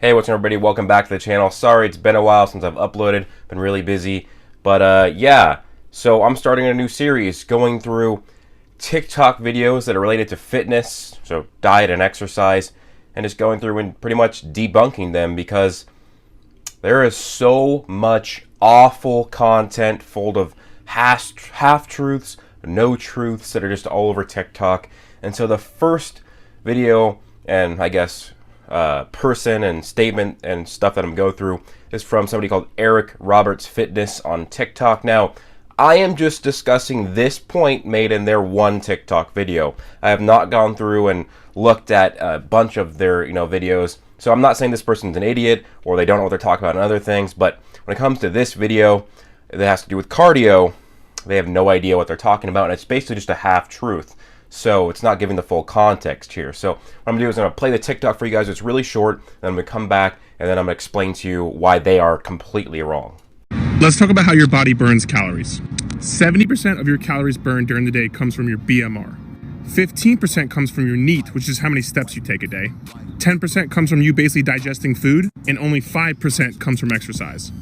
Hey, what's up everybody? Welcome back to the channel. Sorry, it's been a while since I've uploaded. Been really busy. But yeah, so I'm starting a new series going through TikTok videos that are related to fitness, so diet and exercise, and just going through and pretty much debunking them because there is so much awful content full of half-truths, no truths that are just all over TikTok. And so the first video, and I guess person and statement and stuff that I'm going through is from somebody called Roberts Fitness on TikTok. Now, I am just discussing this point made in their one TikTok video. I have not gone through and looked at a bunch of their videos. So I'm not saying this person's an idiot or they don't know what they're talking about and other things, but when it comes to this video that has to do with cardio, they have no idea what they're talking about, and it's basically just a half-truth. So it's not giving the full context here. So what I'm going to do is I'm going to play the TikTok for you guys. It's really short. Then I'm going to come back and then I'm going to explain to you why they are completely wrong. Let's talk about how your body burns calories. 70% of your calories burned during the day comes from your BMR. 15% comes from your NEAT, which is how many steps you take a day. 10% comes from you basically digesting food, and only 5% comes from exercise.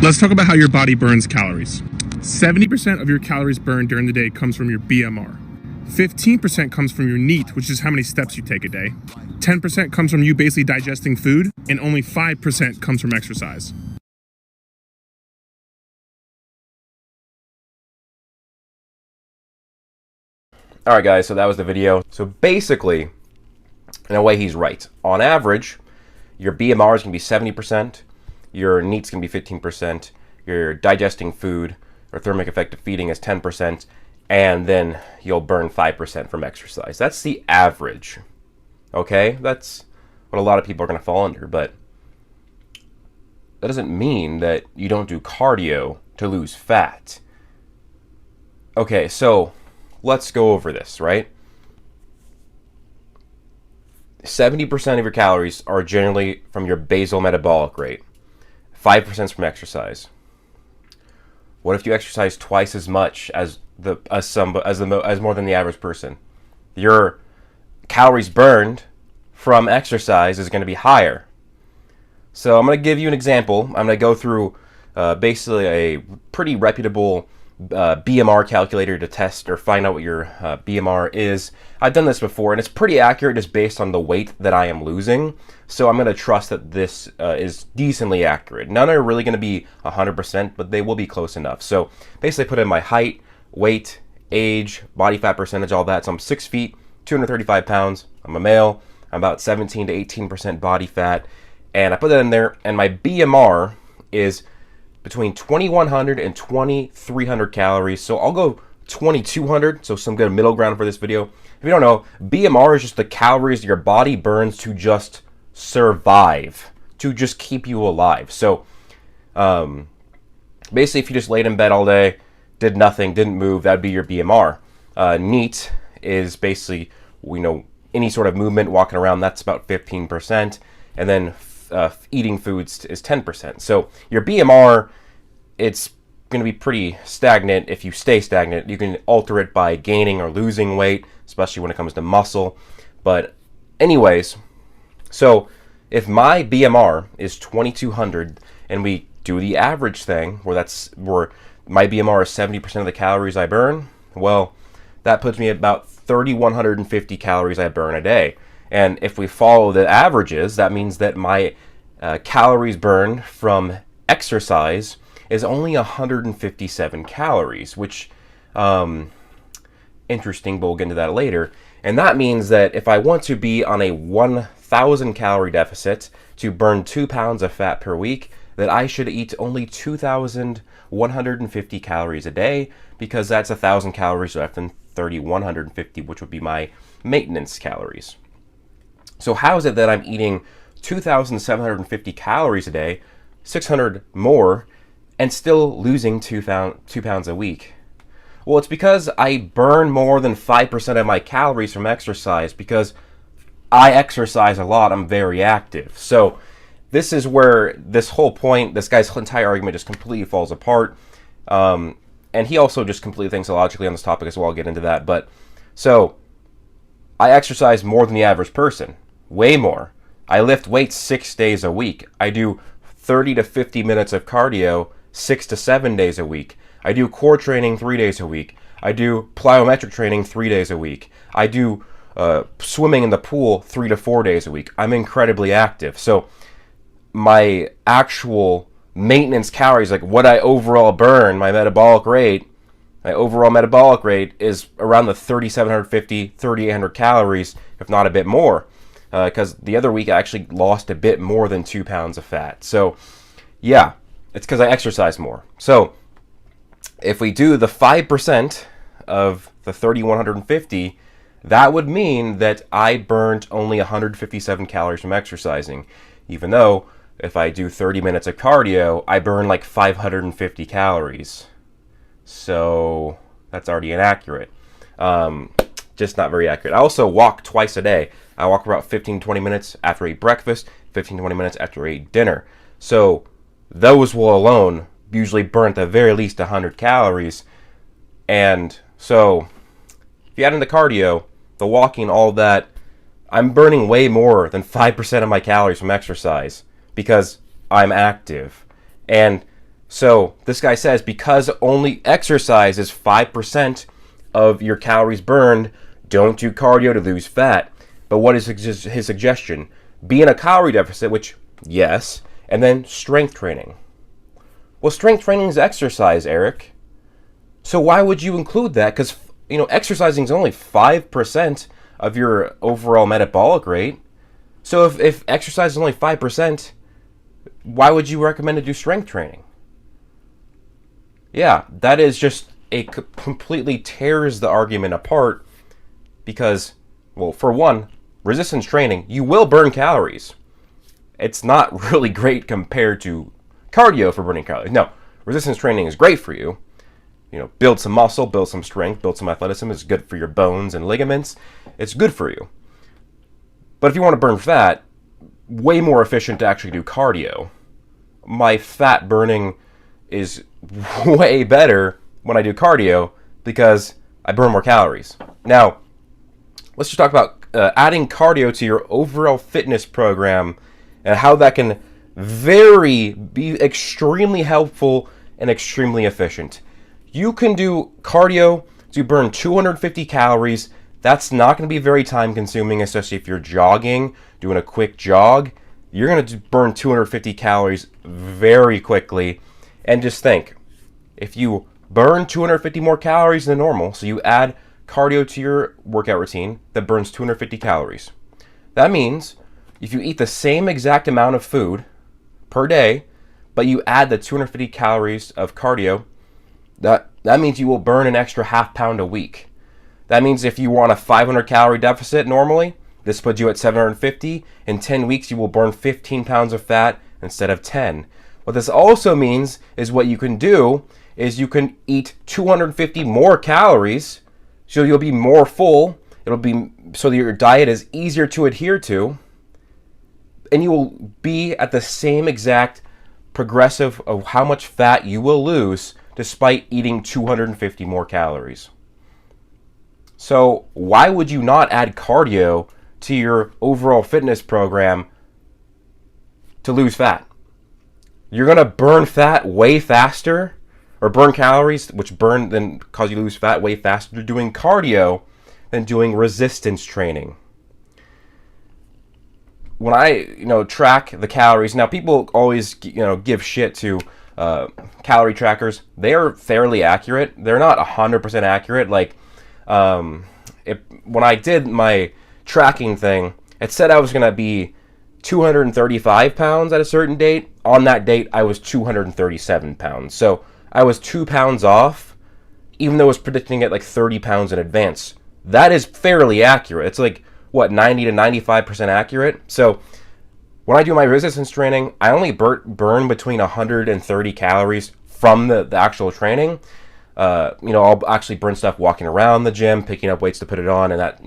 Let's talk about how your body burns calories. 70% of your calories burned during the day comes from your BMR. 15% comes from your NEAT, which is how many steps you take a day. 10% comes from you basically digesting food, and only 5% comes from exercise. Alright guys, so that was the video. So basically, in a way he's right. On average, your BMR is going to be 70%, your NEAT's going to be 15%, your digesting food or thermic effective feeding is 10%, and then you'll burn 5% from exercise. That's the average. Okay? That's what a lot of people are going to fall under, but that doesn't mean that you don't do cardio to lose fat. Okay, so let's go over this, right? 70% of your calories are generally from your basal metabolic rate. 5% is from exercise. What if you exercise twice as much as more than the average person? Your calories burned from exercise is going to be higher. So I'm going to give you an example. I'm going to go through basically a pretty reputable BMR calculator to test or find out what your BMR is. I've done this before and it's pretty accurate just based on the weight that I am losing. So I'm going to trust that this is decently accurate. None are really going to be 100%, but they will be close enough. So basically I put in my height, weight, age, body fat percentage, all that. So I'm 6 feet, 235 pounds. I'm a male. I'm about 17 to 18% body fat. And I put that in there and my BMR is between 2,100 and 2,300 calories. So I'll go 2,200, so some good middle ground for this video. If you don't know, BMR is just the calories your body burns to just survive, to just keep you alive. So basically, if you just laid in bed all day, did nothing, didn't move, that'd be your BMR. NEAT is basically, any sort of movement, walking around, that's about 15%. And then eating foods is 10%. So your BMR, it's going to be pretty stagnant. If you stay stagnant, you can alter it by gaining or losing weight, especially when it comes to muscle. But anyways, so if my BMR is 2,200 and we do the average thing where my BMR is 70% of the calories I burn, well, that puts me at about 3,150 calories I burn a day. And if we follow the averages, that means that my calories burned from exercise is only 157 calories, which, interesting, but we'll get into that later. And that means that if I want to be on a 1,000 calorie deficit to burn 2 pounds of fat per week, that I should eat only 2,150 calories a day, because that's 1,000 calories less than 3,150, which would be my maintenance calories. So how is it that I'm eating 2,750 calories a day, 600 more, and still losing 2 pounds a week? Well, it's because I burn more than 5% of my calories from exercise, because I exercise a lot. I'm very active. So this is where this whole point, this guy's entire argument just completely falls apart. And he also just completely thinks illogically on this topic as well. I'll get into that. But so I exercise more than the average person. Way more. I lift weights 6 days a week. I do 30 to 50 minutes of cardio 6 to 7 days a week. I do core training 3 days a week. I do plyometric training 3 days a week. I do swimming in the pool 3 to 4 days a week. I'm incredibly active. So my actual maintenance calories, like what I overall burn, my overall metabolic rate is around the 3,750, 3,800 calories, if not a bit more. Because the other week I actually lost a bit more than 2 pounds of fat. So yeah, it's because I exercise more. So if we do the 5% of the 3,150, that would mean that I burned only 157 calories from exercising, even though if I do 30 minutes of cardio, I burn like 550 calories. So that's already inaccurate. Just not very accurate. I also walk twice a day. I walk about 15 to 20 minutes after I eat breakfast, 15 to 20 minutes after I eat dinner. So those will alone usually burn at the very least 100 calories. And so if you add in the cardio, the walking, all that, I'm burning way more than 5% of my calories from exercise because I'm active. And so this guy says because only exercise is 5% of your calories burned, don't do cardio to lose fat. But what is his suggestion? Be in a calorie deficit, which, yes, and then strength training. Well, strength training is exercise, Eric. So why would you include that? Because, exercising is only 5% of your overall metabolic rate. So if exercise is only 5%, why would you recommend to do strength training? Yeah, that is just completely tears the argument apart because, well, for one, resistance training, you will burn calories. It's not really great compared to cardio for burning calories. No, resistance training is great for you. Build some muscle, build some strength, build some athleticism. It's good for your bones and ligaments. It's good for you. But if you want to burn fat, way more efficient to actually do cardio. My fat burning is way better when I do cardio because I burn more calories. Now, let's just talk about adding cardio to your overall fitness program and how that can be extremely helpful and extremely efficient. You can do cardio to burn 250 calories. That's not going to be very time consuming, especially if you're jogging, doing a quick jog. You're going to burn 250 calories very quickly. And just think, if you burn 250 more calories than normal, so you add cardio to your workout routine that burns 250 calories. That means if you eat the same exact amount of food per day, but you add the 250 calories of cardio, that means you will burn an extra half pound a week. That means if you want a 500 calorie deficit normally, this puts you at 750. In 10 weeks, you will burn 15 pounds of fat instead of 10. What this also means is what you can do is you can eat 250 more calories, so you'll be more full. It'll be so that your diet is easier to adhere to, and you will be at the same exact progressive of how much fat you will lose despite eating 250 more calories. So why would you not add cardio to your overall fitness program to lose fat? You're going to burn fat way faster, or burn calories, which then cause you to lose fat way faster doing cardio than doing resistance training. When I, track the calories, now people always, give shit to calorie trackers. They are fairly accurate. They're not 100% accurate. Like, when I did my tracking thing, it said I was going to be 235 pounds at a certain date. On that date, I was 237 pounds. So I was 2 pounds off, even though I was predicting it like 30 pounds in advance. That is fairly accurate. It's like, 90 to 95% accurate. So when I do my resistance training, I only burn between 130 calories from the actual training. I'll actually burn stuff walking around the gym, picking up weights to put it on, and that,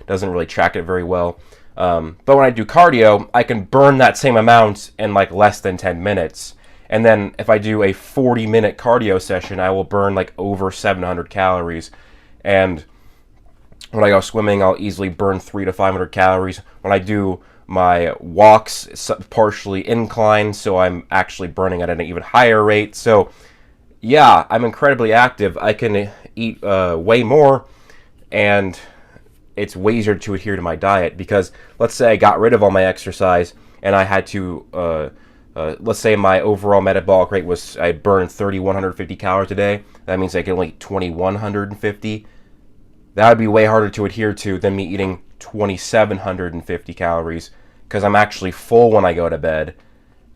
doesn't really track it very well. But when I do cardio, I can burn that same amount in like less than 10 minutes. And then if I do a 40-minute cardio session, I will burn like over 700 calories. And when I go swimming, I'll easily burn 300 to 500 calories. When I do My walks partially incline, so I'm actually burning at an even higher rate. So yeah, I'm incredibly active. I can eat way more, and it's way easier to adhere to my diet, because let's say I got rid of all my exercise and I had to, let's say my overall metabolic rate was, I burned 3,150 calories a day. That means I can only eat 2,150. That would be way harder to adhere to than me eating 2,750 calories, because I'm actually full when I go to bed.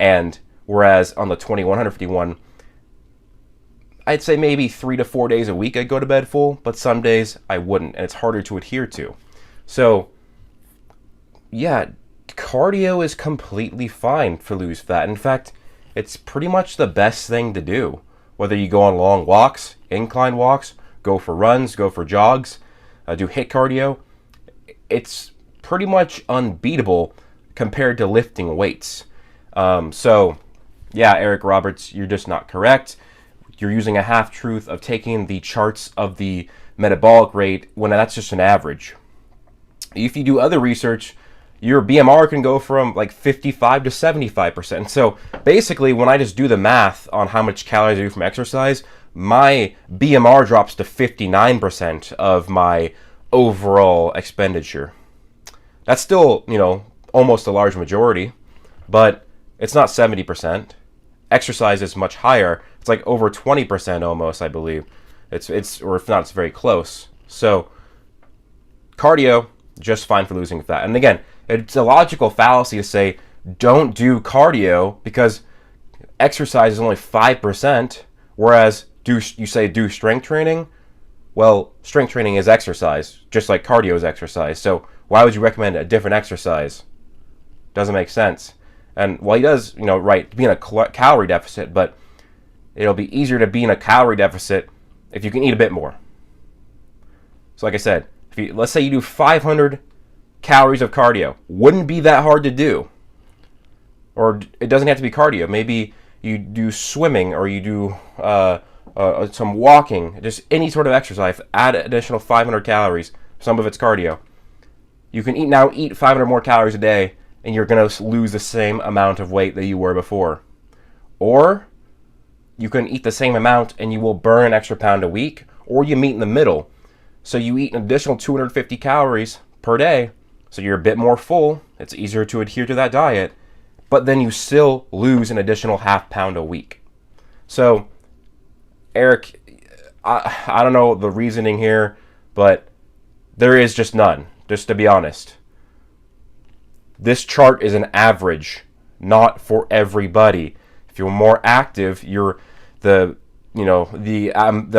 And whereas on the 2,151, I'd say maybe 3 to 4 days a week I'd go to bed full, but some days I wouldn't, and it's harder to adhere to. So, yeah, cardio is completely fine for lose fat. In fact, it's pretty much the best thing to do. Whether you go on long walks, incline walks, go for runs, go for jogs, do HIIT cardio, it's pretty much unbeatable compared to lifting weights. So, yeah, Eric Roberts, you're just not correct. You're using a half-truth of taking the charts of the metabolic rate when that's just an average. If you do other research, your BMR can go from like 55 to 75%. So basically, when I just do the math on how much calories I do from exercise, my BMR drops to 59% of my overall expenditure. That's still, almost a large majority, but it's not 70%. Exercise is much higher. It's like over 20% almost, I believe. It's or if not, it's very close. So cardio, just fine for losing fat. And again, it's a logical fallacy to say don't do cardio because exercise is only 5%, whereas do strength training. Well, strength training is exercise, just like cardio is exercise. So why would you recommend a different exercise? Doesn't make sense. And while he does, be in a calorie deficit, but it'll be easier to be in a calorie deficit if you can eat a bit more. So like I said, let's say you do 500 calories of cardio. Wouldn't be that hard to do. Or it doesn't have to be cardio. Maybe you do swimming, or you do some walking, just any sort of exercise. Add additional 500 calories. Some of it's cardio. You can eat 500 more calories a day, and you're going to lose the same amount of weight that you were before. Or you can eat the same amount and you will burn an extra pound a week, or you meet in the middle. So you eat an additional 250 calories per day, so you're a bit more full. It's easier to adhere to that diet, but then you still lose an additional half pound a week. So, Eric, I don't know the reasoning here, but there is just none, just to be honest. This chart is an average, not for everybody. If you're more active, the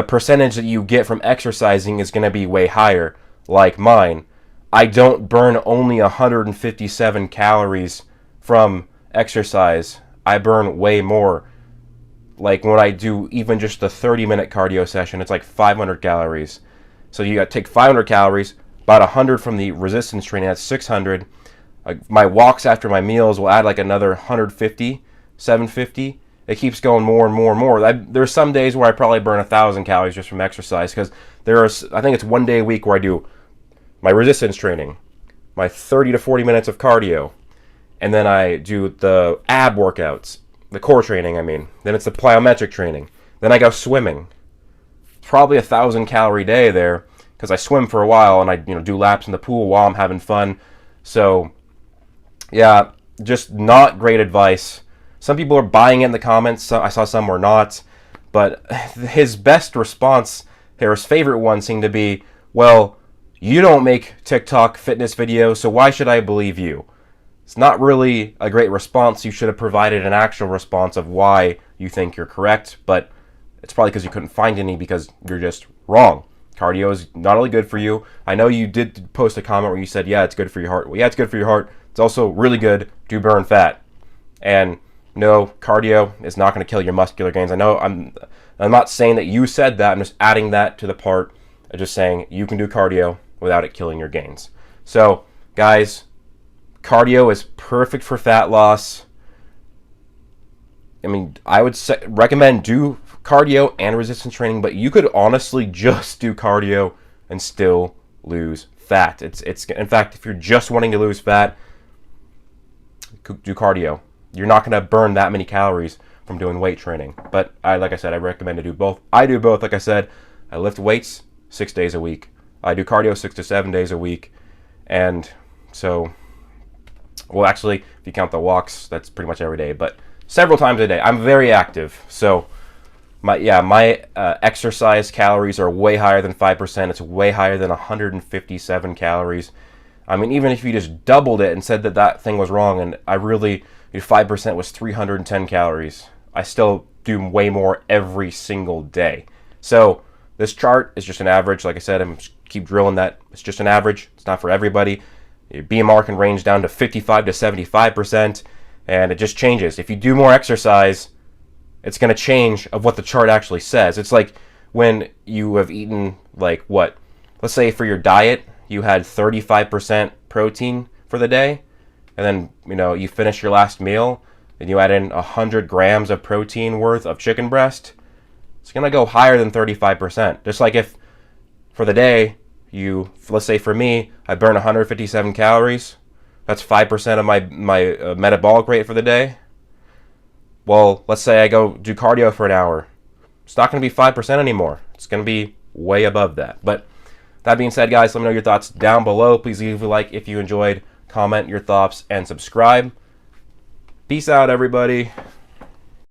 percentage that you get from exercising is going to be way higher, like mine. I don't burn only 157 calories from exercise. I burn way more. Like when I do even just the 30-minute cardio session, it's like 500 calories. So you got to take 500 calories, about 100 from the resistance training, that's 600. My walks after my meals will add like another 150, 750. It keeps going more and more and more. There's some days where I probably burn 1,000 calories just from exercise, because I think it's one day a week where I do my resistance training, my 30 to 40 minutes of cardio, and then I do the ab workouts, the core training, I mean. Then it's the plyometric training. Then I go swimming. Probably 1,000 calorie day there, because I swim for a while and I do laps in the pool while I'm having fun. So yeah, just not great advice. Some people are buying it in the comments. I saw some were not. But his best response, his favorite one, seemed to be, well, you don't make TikTok fitness videos, so why should I believe you? It's not really a great response. You should have provided an actual response of why you think you're correct, but it's probably because you couldn't find any, because you're just wrong. Cardio is not only good for you. I know you did post a comment where you said, yeah, it's good for your heart. Well, yeah, it's good for your heart. It's also really good to burn fat. And no, cardio is not going to kill your muscular gains. I know I'm not saying that you said that. I'm just adding that to the part of just saying you can do cardio without it killing your gains. So, guys, cardio is perfect for fat loss. I mean, I would recommend do cardio and resistance training, but you could honestly just do cardio and still lose fat. It's in fact, if you're just wanting to lose fat, do cardio. You're not going to burn that many calories from doing weight training. But like I said, I recommend to do both. I do both. Like I said, I lift weights 6 days a week. I do cardio 6 to 7 days a week. And so, well, actually, if you count the walks, that's pretty much every day, but several times a day. I'm very active. So my exercise calories are way higher than 5%. It's way higher than 157 calories. I mean, even if you just doubled it and said that that thing was wrong, and I really, 5% was 310 calories, I still do way more every single day. So this chart is just an average. Like I said, I'm keep drilling that. It's just an average. It's not for everybody. Your BMR can range down to 55 to 75%, and it just changes. If you do more exercise, it's going to change of what the chart actually says. It's like when you have eaten, like, what? Let's say for your diet, you had 35% protein for the day, and then, you finish your last meal, and you add in 100 grams of protein worth of chicken breast, it's going to go higher than 35%. Just like if for the day, let's say for me, I burn 157 calories, that's 5% of my metabolic rate for the day. Well, let's say I go do cardio for an hour. It's not going to be 5% anymore. It's going to be way above that. But that being said, guys, let me know your thoughts down below. Please leave a like if you enjoyed, comment your thoughts, and subscribe. Peace out, everybody.